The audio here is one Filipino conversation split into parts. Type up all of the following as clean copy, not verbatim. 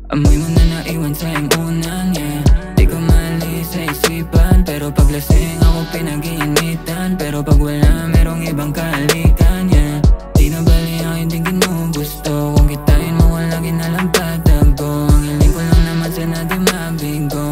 Amoy mo na naiwan sa iyong unan, yeah. Di ko maalis sa isipan, pero pag lasing ako pinag-iinitan. Pero pag wala, merong ibang kahalikan, yeah. Di na bali ang hindi ginugusto, kung kitain mo wala ginalampatag ko. Ang hiling ko lang naman sana di mabigo,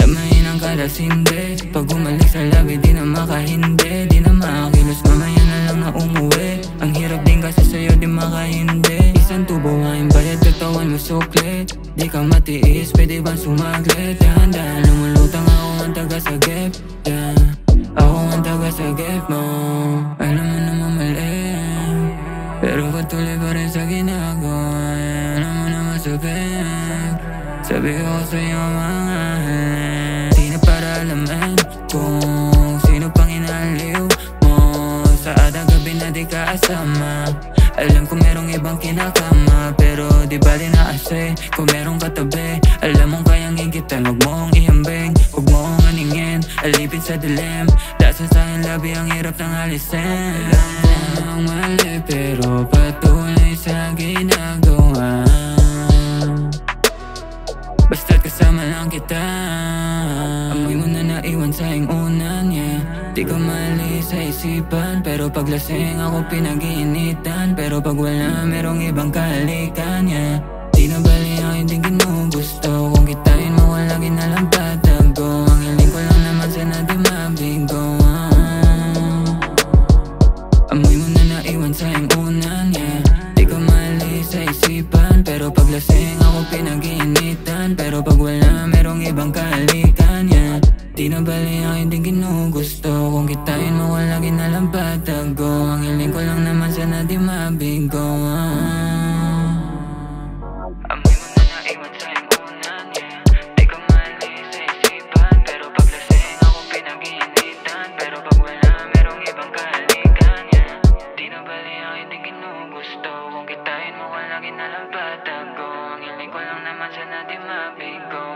damayin ang kada sindi. Pag umalik sa labi di na makahindi, di na makakilos, mamaya na lang na umuwi. Ang hirap din kasi sa'yo di makahindi. Isang tubo ang bayad, katawan mo suklit. Di ka matiis, pwede ba sumaglit? Dahan-dahan lumulutang, ako ang taga-sagip, yeah. Ako ang taga-sagip mo. Alam mo naman mali, pero patuloy pa rin sa ginagawa, yeah. Alam mo na masabik, sabi ko sa'yo mga di na para alaman kung sino pang inaliw mo. Sa adang gabi na di ka asama, alam ko merong ibang kinakama, pero di bali na ase kung merong katabi. Alam mong kayang ingitan, huwag mong ihambing, huwag mong aningin, alipin sa dilim. Dasa sa aking labi ang hirap ng alisin. Alam ko ang mali, pero patuloy sa ginagawa, basta't kasama lang kita. Amoy mo na naiwan sa iyong unan, yeah. Di ko maalis sa isipan, pero pag lasing ako pinag-iinitan. Pero pag wala, merong ibang kahalikan, yeah. Di na bali ang hindi ginugusto, kung kitain mo wala ginalampatag ko. Ang hiling ko lang naman sana di mabigo, amoy mo na naiwan sa iyong unan, yeah. Di ko maalis sa isipan, pero pag lasing ako pinag-iinitan. Pero pag wala, merong ibang kahalikan, yeah. Di na bali ang hindi ginugusto, kung kitain mo wala ginalampatag ko. Ang hiling ko lang naman sana di mabigo, amoy mo na naiwan sa iyong unan, yeah. Di ko maalis sa isipan, pero pag lasing ako pinag-iinitan. Pero pag wala, merong ibang kahalikan, yeah. Di na bali ang hindi ginugusto, kung kitain mo wala ginalampatag ko. Ang hiling ko lang naman sana di mabigo,